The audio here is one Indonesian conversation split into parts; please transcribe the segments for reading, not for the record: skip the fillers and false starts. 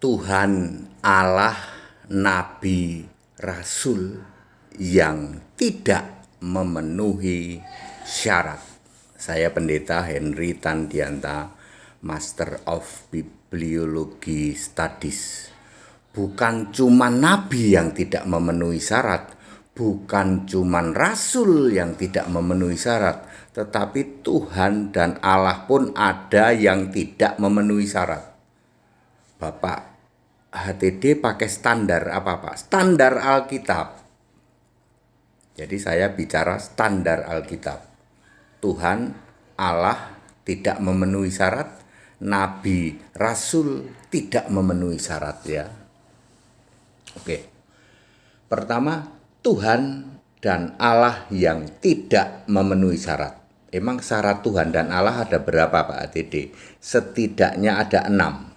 Tuhan, Allah, Nabi, Rasul yang tidak memenuhi syarat. Saya Pendeta Henry Tandianta, Master of Bibliology Studies. Bukan cuma Nabi yang tidak memenuhi syarat, bukan cuma Rasul yang tidak memenuhi syarat, tetapi Tuhan dan Allah pun ada yang tidak memenuhi syarat. Bapak HTD pakai standar apa Pak? Standar Alkitab. Jadi saya bicara standar Alkitab. Tuhan, Allah tidak memenuhi syarat, Nabi, Rasul tidak memenuhi syarat ya. Oke. Pertama, Tuhan dan Allah yang tidak memenuhi syarat. Emang syarat Tuhan dan Allah ada berapa Pak HTD? Setidaknya ada 6.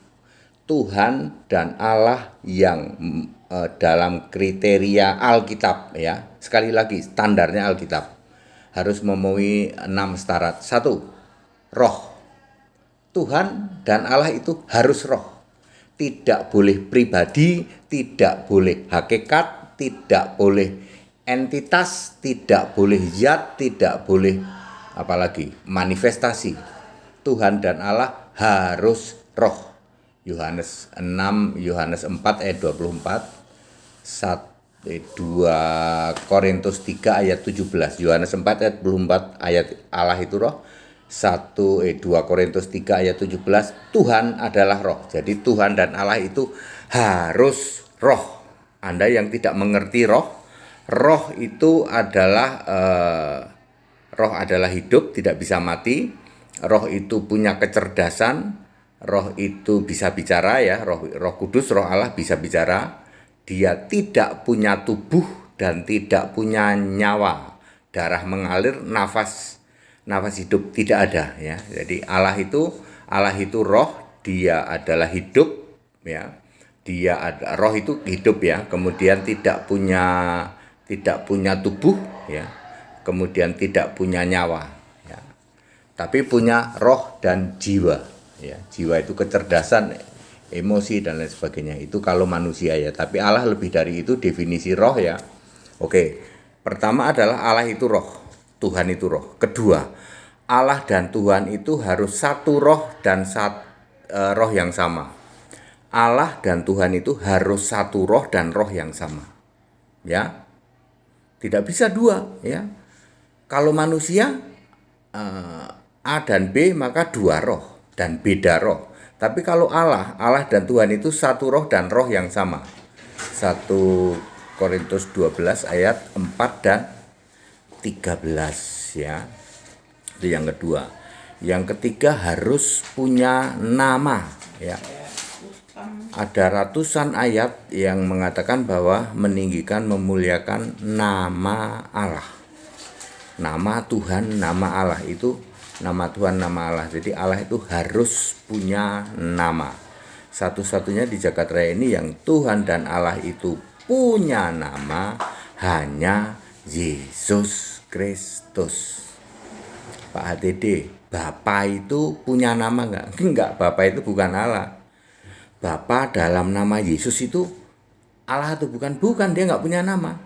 Tuhan dan Allah yang dalam kriteria Alkitab ya. Sekali lagi standarnya Alkitab harus memenuhi 6 syarat. 1. Roh. Tuhan dan Allah itu harus roh. Tidak boleh pribadi, tidak boleh hakikat, tidak boleh entitas, tidak boleh zat, tidak boleh apalagi manifestasi. Tuhan dan Allah harus roh. Yohanes 6, Yohanes 4 ayat 24, 2 Korintus 3 ayat 17, Yohanes 4 ayat 24 ayat Allah itu roh, 2 Korintus 3 ayat 17 Tuhan adalah roh. Jadi Tuhan dan Allah itu harus roh. Anda yang tidak mengerti roh itu adalah roh adalah hidup, tidak bisa mati. Roh itu punya kecerdasan. Roh itu bisa bicara ya, roh kudus, roh Allah bisa bicara. Dia tidak punya tubuh dan tidak punya nyawa. Darah mengalir, nafas hidup tidak ada ya. Jadi Allah itu roh, dia adalah hidup ya. Roh itu hidup ya. Kemudian tidak punya tubuh ya. Kemudian tidak punya nyawa ya. Tapi punya roh dan jiwa. Ya, jiwa itu kecerdasan, emosi dan lain sebagainya. Itu kalau manusia ya. Tapi Allah lebih dari itu, definisi roh ya. Oke. Pertama adalah Allah itu roh, Tuhan itu roh. Kedua, Allah dan Tuhan itu harus satu roh dan roh yang sama. Allah dan Tuhan itu harus satu roh dan roh yang sama. Ya. Tidak bisa dua ya. Kalau manusia A dan B maka dua roh dan beda roh. Tapi kalau Allah dan Tuhan itu satu roh dan roh yang sama. 1 Korintus 12 ayat 4 dan 13 ya. Itu yang kedua. Yang ketiga harus punya nama ya. Ada ratusan ayat yang mengatakan bahwa meninggikan, memuliakan nama Allah. Nama Tuhan, nama Allah itu nama Tuhan, nama Allah. Jadi Allah itu harus punya nama. Satu-satunya di jagat raya ini yang Tuhan dan Allah itu punya nama hanya Yesus Kristus. Pak HTD, Bapa itu punya nama enggak? Enggak, Bapa itu bukan Allah. Bapa dalam nama Yesus itu Allah atau bukan? Bukan, dia enggak punya nama.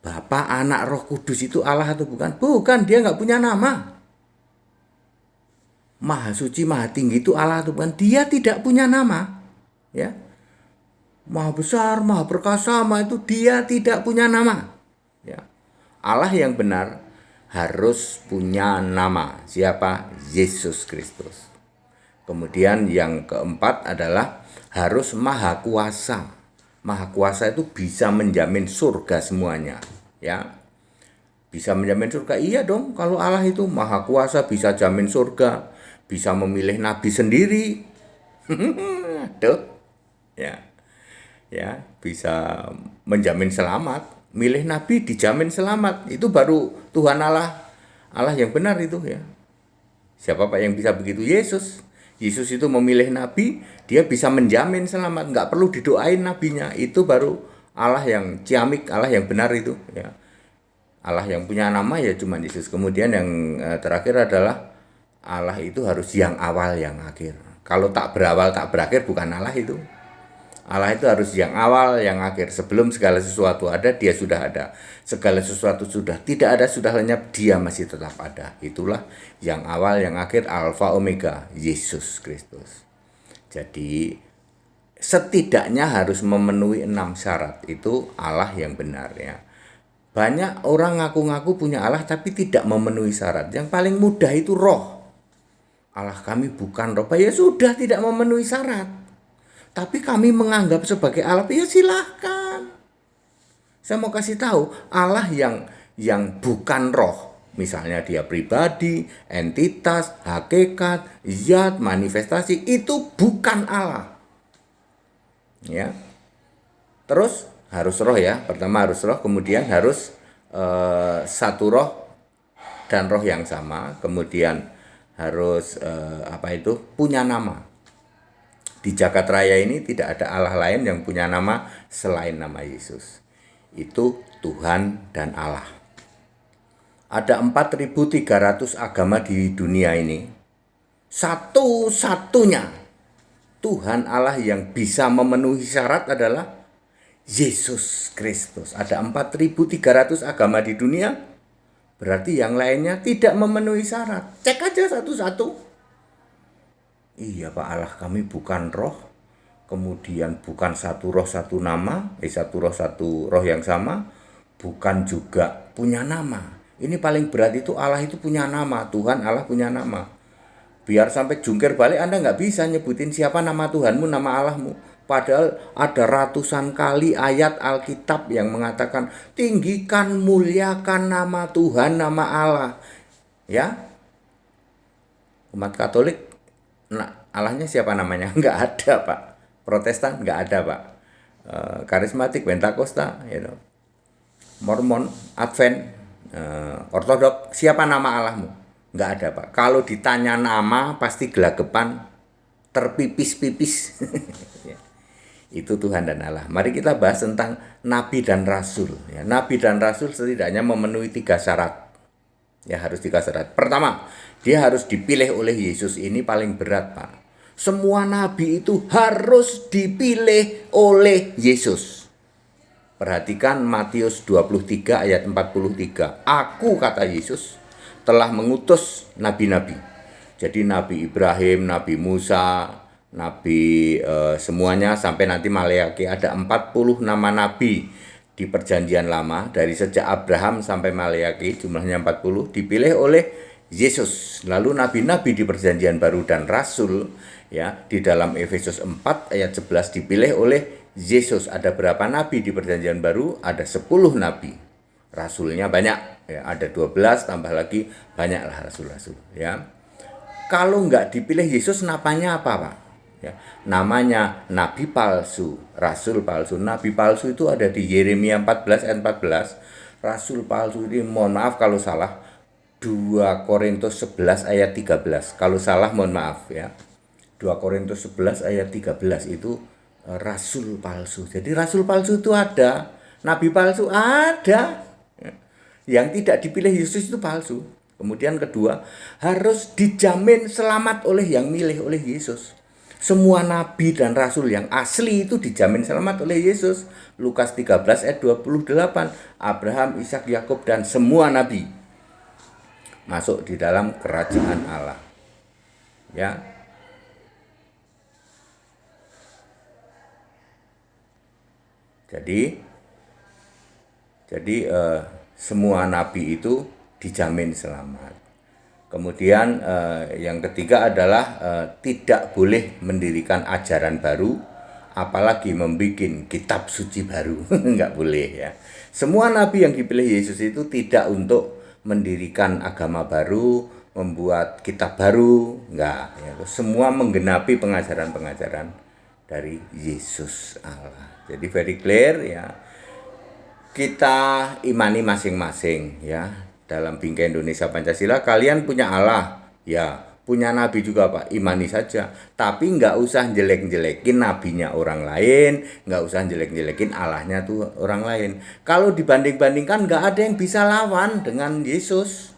Bapa, Anak, Roh Kudus itu Allah atau bukan? Bukan, dia enggak punya nama. Maha suci, maha tinggi itu Allah atau bukan? Dia tidak punya nama. Ya. Maha besar, maha perkasa, itu dia tidak punya nama. Ya. Allah yang benar harus punya nama. Siapa? Yesus Kristus. Kemudian yang keempat adalah harus maha kuasa. Maha kuasa itu bisa menjamin surga semuanya. Ya. Bisa menjamin surga? Iya dong, kalau Allah itu maha kuasa bisa jamin surga. Bisa memilih nabi sendiri. Tuh. Ya, bisa menjamin selamat. Milih nabi dijamin selamat. Itu baru Tuhan Allah yang benar itu ya. Siapa Pak yang bisa begitu? Yesus. Yesus itu memilih nabi, dia bisa menjamin selamat, enggak perlu didoain nabinya. Itu baru Allah yang ciamik, Allah yang benar itu ya. Allah yang punya nama ya cuma Yesus. Kemudian yang terakhir adalah Allah itu harus yang awal yang akhir. Kalau tak berawal tak berakhir bukan Allah itu. Allah itu harus yang awal, yang akhir. Sebelum segala sesuatu ada, dia sudah ada. Segala sesuatu sudah tidak ada, sudah lenyap, dia masih tetap ada. Itulah yang awal, yang akhir, Alfa Omega, Yesus Kristus. Jadi setidaknya harus memenuhi 6 syarat. Itu Allah yang benar ya. Banyak orang ngaku-ngaku punya Allah tapi tidak memenuhi syarat. Yang paling mudah itu roh. Allah kami bukan roh. Ya sudah, tidak memenuhi syarat. Tapi kami menganggap sebagai Allah, ya silahkan. Saya mau kasih tahu, Allah yang bukan roh. Misalnya dia pribadi, entitas, hakikat, zat, manifestasi, itu bukan Allah. Ya. Terus harus roh ya. Pertama harus roh, kemudian harus satu roh dan roh yang sama. Kemudian harus punya nama. Di jagat raya ini tidak ada Allah lain yang punya nama selain nama Yesus. Itu Tuhan dan Allah. Ada 4.300 agama di dunia ini. Satu-satunya Tuhan Allah yang bisa memenuhi syarat adalah Yesus Kristus. Ada 4.300 agama di dunia. Berarti yang lainnya tidak memenuhi syarat. Cek aja satu-satu. Iya Pak, Allah kami bukan roh, kemudian bukan satu roh satu nama, satu roh satu roh yang sama, bukan juga punya nama. Ini paling berat itu Allah itu punya nama, Tuhan Allah punya nama. Biar sampai jungkir balik Anda nggak bisa nyebutin siapa nama Tuhanmu, nama Allahmu. Padahal ada ratusan kali ayat Alkitab yang mengatakan tinggikan, muliakan nama Tuhan, nama Allah. Ya, umat Katolik. Nah, Allahnya siapa namanya? Enggak ada Pak. Protestan enggak ada Pak. Karismatik, Pentakosta, Mormon, Advent, Ortodok, siapa nama Allahmu? Enggak ada Pak. Kalau ditanya nama pasti gelagapan, terpipis-pipis. Itu Tuhan dan Allah. Mari kita bahas tentang Nabi dan Rasul. Ya, Nabi dan Rasul setidaknya memenuhi 3 syarat. Ya harus 3 syarat. Pertama, dia harus dipilih oleh Yesus. Ini paling berat Pak. Semua nabi itu harus dipilih oleh Yesus. Perhatikan Matius 23 ayat 43. Aku kata Yesus telah mengutus nabi-nabi. Jadi Nabi Ibrahim, Nabi Musa, Nabi semuanya sampai nanti Maleakhi ada 40 nama nabi. Di perjanjian lama dari sejak Abraham sampai Maleakhi jumlahnya 40 dipilih oleh Yesus. Lalu nabi-nabi di perjanjian baru dan rasul ya di dalam Efesus 4 ayat 11 dipilih oleh Yesus. Ada berapa nabi di perjanjian baru? Ada 10 nabi. Rasulnya banyak ya, ada 12 tambah lagi banyaklah rasul-rasul ya. Kalau enggak dipilih Yesus namanya apa Pak? Ya, namanya nabi palsu, rasul palsu. Nabi palsu itu ada di Yeremia 14 ayat 14. Rasul palsu ini mohon maaf kalau salah 2 Korintus 11 ayat 13. Kalau salah mohon maaf ya. 2 Korintus 11 ayat 13 itu rasul palsu. Jadi rasul palsu itu ada, nabi palsu ada. Yang tidak dipilih Yesus itu palsu. Kemudian kedua, harus dijamin selamat oleh yang milih oleh Yesus. Semua nabi dan rasul yang asli itu dijamin selamat oleh Yesus. Lukas 13 ayat 28. Abraham, Ishak, Yakub dan semua nabi masuk di dalam kerajaan Allah. Ya. Jadi semua nabi itu dijamin selamat. Kemudian yang ketiga adalah tidak boleh mendirikan ajaran baru, apalagi membuat kitab suci baru. Enggak boleh ya. Semua nabi yang dipilih Yesus itu tidak untuk mendirikan agama baru, membuat kitab baru, enggak ya. Semua menggenapi pengajaran-pengajaran dari Yesus Allah. Jadi very clear ya. Kita imani masing-masing ya. Dalam bingkai Indonesia Pancasila, kalian punya Allah, ya punya nabi juga Pak, imani saja. Tapi nggak usah jelek-jelekin nabinya orang lain, nggak usah jelek-jelekin Allahnya tuh orang lain. Kalau dibanding-bandingkan nggak ada yang bisa lawan dengan Yesus.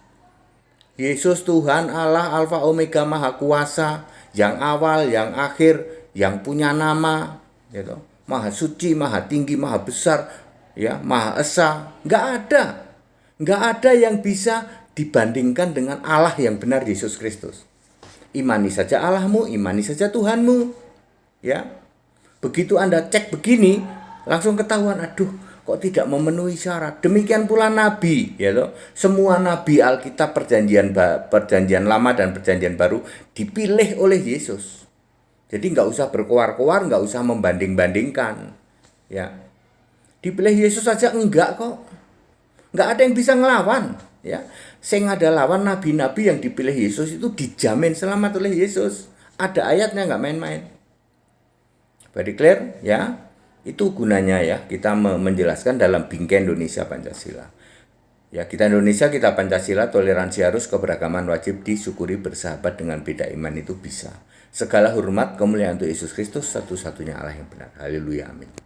Yesus Tuhan Allah, Alfa Omega Maha Kuasa, yang awal, yang akhir, yang punya nama, gitu. maha suci, maha tinggi, maha besar, ya, maha esa. Nggak ada. Nggak ada yang bisa dibandingkan dengan Allah yang benar, Yesus Kristus. Imani saja Allahmu, imani saja Tuhanmu. Ya. Begitu Anda cek begini, langsung ketahuan, aduh, kok tidak memenuhi syarat. Demikian pula nabi, ya loh. Semua nabi Alkitab perjanjian lama dan perjanjian baru dipilih oleh Yesus. Jadi nggak usah berkoar-koar, nggak usah membanding-bandingkan. Ya, dipilih Yesus saja enggak kok. Nggak ada yang bisa ngelawan. Ya, sing ada lawan nabi-nabi yang dipilih Yesus itu dijamin selamat oleh Yesus. Ada ayatnya, nggak main-main. Very clear, ya. Itu gunanya ya kita menjelaskan dalam bingkai Indonesia Pancasila. Ya, kita Indonesia, kita Pancasila, toleransi harus, keberagaman wajib, disyukuri, bersahabat dengan beda iman itu bisa. Segala hormat kemuliaan untuk Yesus Kristus, satu-satunya Allah yang benar. Haleluya, amin.